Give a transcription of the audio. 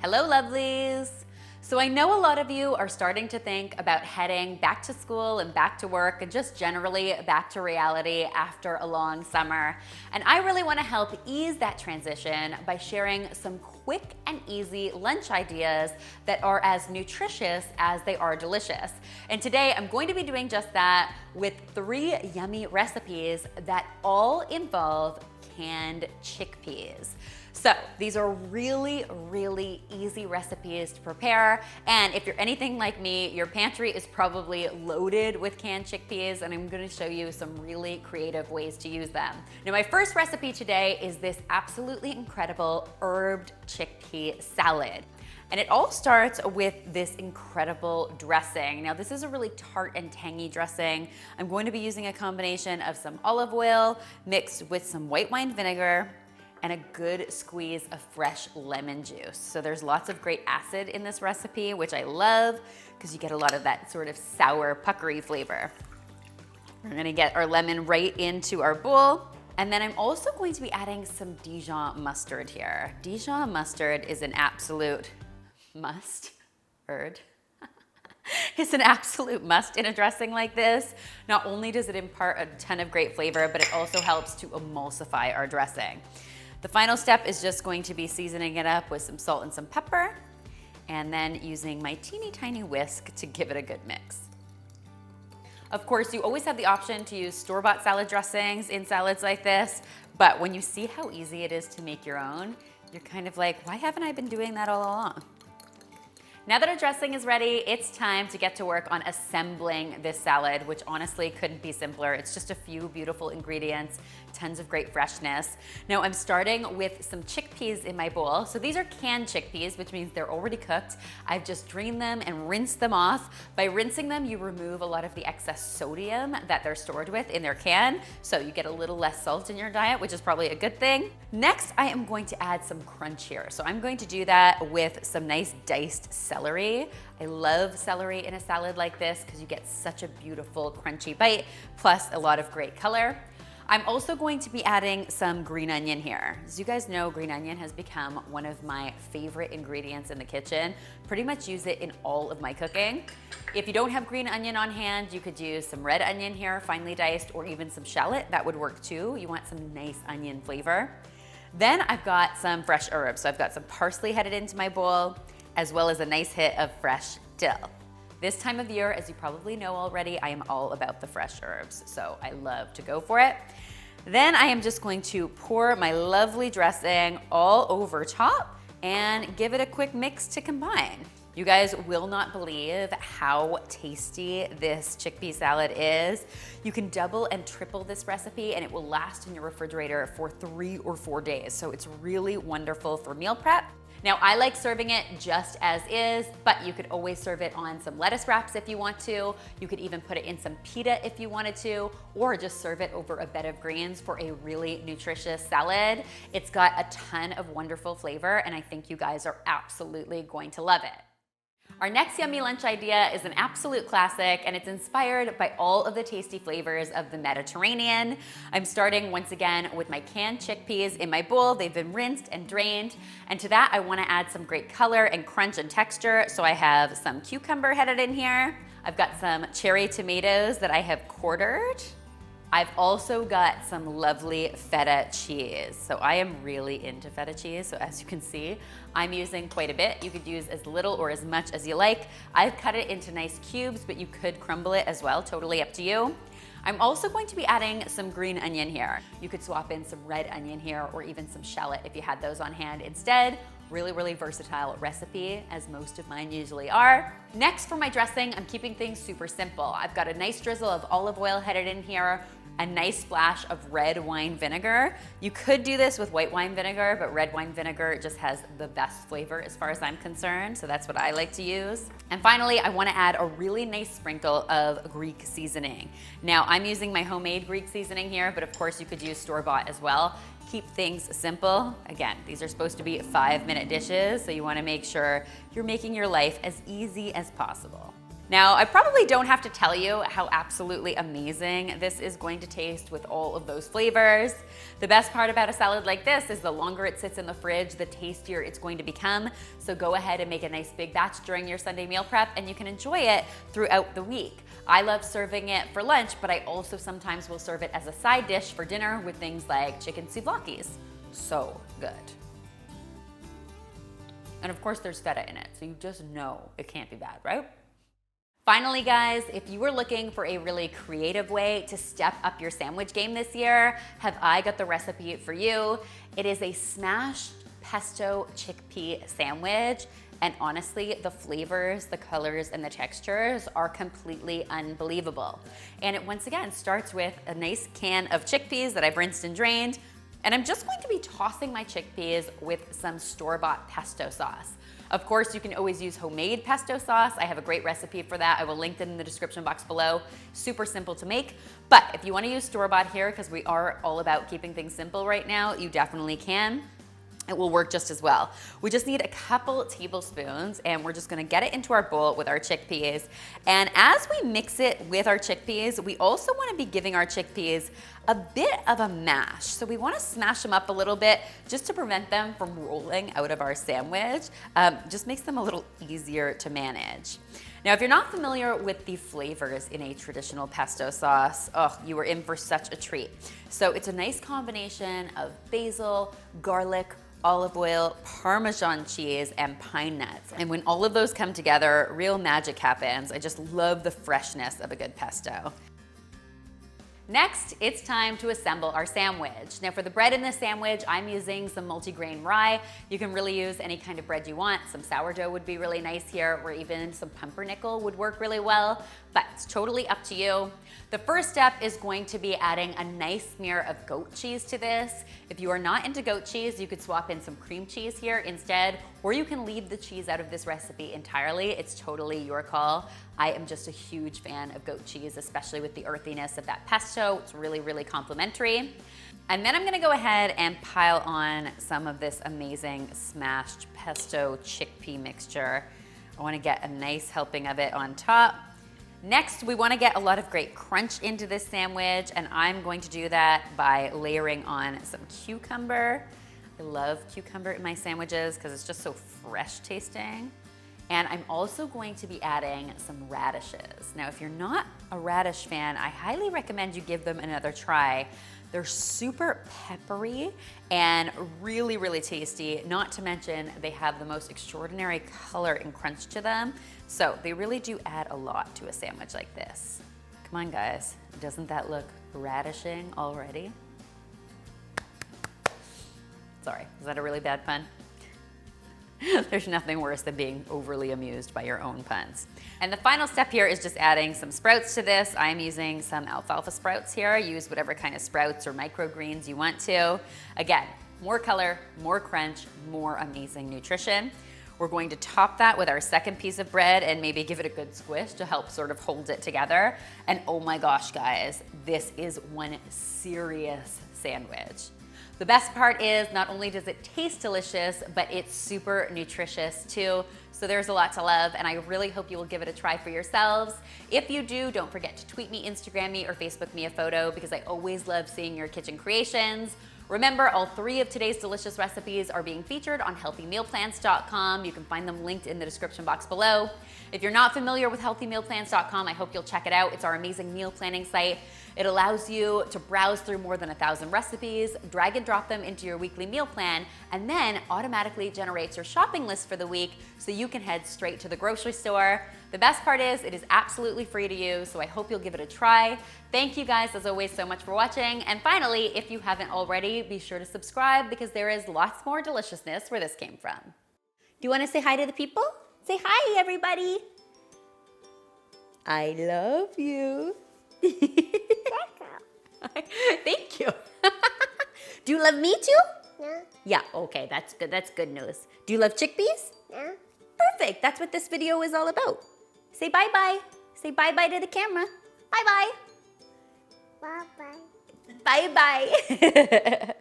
Hello, lovelies. So I know a lot of you are starting to think about heading back to school and back to work and just generally back to reality after a long summer. And I really want to help ease that transition by sharing some quick and easy lunch ideas that are as nutritious as they are delicious. And today I'm going to be doing just that with 3 yummy recipes that all involve canned chickpeas. So these are really, really easy recipes to prepare. And if you're anything like me, your pantry is probably loaded with canned chickpeas, and I'm gonna show you some really creative ways to use them. Now, my first recipe today is this absolutely incredible herbed chickpea salad. And it all starts with this incredible dressing. Now, this is a really tart and tangy dressing. I'm going to be using a combination of some olive oil mixed with some white wine vinegar and a good squeeze of fresh lemon juice. So there's lots of great acid in this recipe, which I love because you get a lot of that sort of sour, puckery flavor. We're gonna get our lemon right into our bowl. And then I'm also going to be adding some Dijon mustard here. Dijon mustard is an absolute must. It's an absolute must in a dressing like this. Not only does it impart a ton of great flavor, but it also helps to emulsify our dressing. The final step is just going to be seasoning it up with some salt and some pepper, and then using my teeny tiny whisk to give it a good mix. Of course, you always have the option to use store-bought salad dressings in salads like this, but when you see how easy it is to make your own, you're kind of like, why haven't I been doing that all along? Now that our dressing is ready, it's time to get to work on assembling this salad, which honestly couldn't be simpler. It's just a few beautiful ingredients, tons of great freshness. Now I'm starting with some chickpeas in my bowl. So these are canned chickpeas, which means they're already cooked. I've just drained them and rinsed them off. By rinsing them, you remove a lot of the excess sodium that they're stored with in their can. So you get a little less salt in your diet, which is probably a good thing. Next, I am going to add some crunch here. So I'm going to do that with some nice diced celery. I love celery in a salad like this because you get such a beautiful crunchy bite, plus a lot of great color. I'm also going to be adding some green onion here. As you guys know, green onion has become one of my favorite ingredients in the kitchen. Pretty much use it in all of my cooking. If you don't have green onion on hand, you could use some red onion here, finely diced, or even some shallot. That would work too. You want some nice onion flavor. Then I've got some fresh herbs. So I've got some parsley headed into my bowl, as well as a nice hit of fresh dill. This time of year, as you probably know already, I am all about the fresh herbs, so I love to go for it. Then I am just going to pour my lovely dressing all over top and give it a quick mix to combine. You guys will not believe how tasty this chickpea salad is. You can double and triple this recipe and it will last in your refrigerator for 3 or 4 days. So it's really wonderful for meal prep. Now, I like serving it just as is, but you could always serve it on some lettuce wraps if you want to. You could even put it in some pita if you wanted to, or just serve it over a bed of greens for a really nutritious salad. It's got a ton of wonderful flavor, and I think you guys are absolutely going to love it. Our next yummy lunch idea is an absolute classic, and it's inspired by all of the tasty flavors of the Mediterranean. I'm starting once again with my canned chickpeas in my bowl. They've been rinsed and drained, and to that I want to add some great color and crunch and texture. So I have some cucumber headed in here. I've got some cherry tomatoes that I have quartered. I've also got some lovely feta cheese. So I am really into feta cheese. So as you can see, I'm using quite a bit. You could use as little or as much as you like. I've cut it into nice cubes, but you could crumble it as well, totally up to you. I'm also going to be adding some green onion here. You could swap in some red onion here or even some shallot if you had those on hand instead. Really, really versatile recipe, as most of mine usually are. Next, for my dressing, I'm keeping things super simple. I've got a nice drizzle of olive oil headed in here, a nice splash of red wine vinegar. You could do this with white wine vinegar, but red wine vinegar just has the best flavor as far as I'm concerned, so that's what I like to use. And finally, I wanna add a really nice sprinkle of Greek seasoning. Now, I'm using my homemade Greek seasoning here, but of course you could use store-bought as well. Keep things simple. Again, these are supposed to be 5-minute dishes, so you wanna make sure you're making your life as easy as possible. Now, I probably don't have to tell you how absolutely amazing this is going to taste with all of those flavors. The best part about a salad like this is the longer it sits in the fridge, the tastier it's going to become. So go ahead and make a nice big batch during your Sunday meal prep and you can enjoy it throughout the week. I love serving it for lunch, but I also sometimes will serve it as a side dish for dinner with things like chicken souvlaki's. So good. And of course there's feta in it, so you just know it can't be bad, right? Finally, guys, if you were looking for a really creative way to step up your sandwich game this year, have I got the recipe for you. It is a smashed pesto chickpea sandwich. And honestly, the flavors, the colors, and the textures are completely unbelievable. And it once again starts with a nice can of chickpeas that I've rinsed and drained. And I'm just going to be tossing my chickpeas with some store-bought pesto sauce. Of course, you can always use homemade pesto sauce. I have a great recipe for that. I will link it in the description box below. Super simple to make. But if you want to use store-bought here, because we are all about keeping things simple right now, you definitely can. It will work just as well. We just need a couple tablespoons and we're just gonna get it into our bowl with our chickpeas. And as we mix it with our chickpeas, we also wanna be giving our chickpeas a bit of a mash. So we wanna smash them up a little bit just to prevent them from rolling out of our sandwich. Just makes them a little easier to manage. Now, if you're not familiar with the flavors in a traditional pesto sauce, oh, you are in for such a treat. So it's a nice combination of basil, garlic, olive oil, Parmesan cheese, and pine nuts. And when all of those come together, real magic happens. I just love the freshness of a good pesto. Next, it's time to assemble our sandwich. Now for the bread in this sandwich, I'm using some multigrain rye. You can really use any kind of bread you want. Some sourdough would be really nice here, or even some pumpernickel would work really well, but it's totally up to you. The first step is going to be adding a nice smear of goat cheese to this. If you are not into goat cheese, you could swap in some cream cheese here instead, or you can leave the cheese out of this recipe entirely. It's totally your call. I am just a huge fan of goat cheese, especially with the earthiness of that pesto. It's really, really complimentary. And then I'm gonna go ahead and pile on some of this amazing smashed pesto chickpea mixture. I wanna get a nice helping of it on top. Next, we wanna get a lot of great crunch into this sandwich, and I'm going to do that by layering on some cucumber. I love cucumber in my sandwiches because it's just so fresh tasting. And I'm also going to be adding some radishes. Now, if you're not a radish fan, I highly recommend you give them another try. They're super peppery and really, really tasty. Not to mention, they have the most extraordinary color and crunch to them. So they really do add a lot to a sandwich like this. Come on, guys. Doesn't that look radishing already? Sorry, is that a really bad pun? There's nothing worse than being overly amused by your own puns. And the final step here is just adding some sprouts to this. I'm using some alfalfa sprouts here. Use whatever kind of sprouts or microgreens you want to. Again, more color, more crunch, more amazing nutrition. We're going to top that with our second piece of bread and maybe give it a good squish to help sort of hold it together. And oh my gosh, guys, this is one serious sandwich. The best part is not only does it taste delicious, but it's super nutritious too. So there's a lot to love, and I really hope you will give it a try for yourselves. If you do, don't forget to tweet me, Instagram me, or Facebook me a photo because I always love seeing your kitchen creations. Remember, all 3 of today's delicious recipes are being featured on healthymealplans.com. You can find them linked in the description box below. If you're not familiar with healthymealplans.com, I hope you'll check it out. It's our amazing meal planning site. It allows you to browse through more than 1,000 recipes, drag and drop them into your weekly meal plan, and then automatically generates your shopping list for the week so you can head straight to the grocery store. The best part is it is absolutely free to use, so I hope you'll give it a try. Thank you guys, as always, so much for watching. And finally, if you haven't already, be sure to subscribe because there is lots more deliciousness where this came from. Do you want to say hi to the people? Say hi, everybody. I love you. Thank you. Do you love me too? No. Yeah, okay, that's good. That's good news. Do you love chickpeas? No. Perfect. That's what this video is all about. Say bye-bye. Say bye-bye to the camera. Bye-bye. Bye-bye. Bye-bye.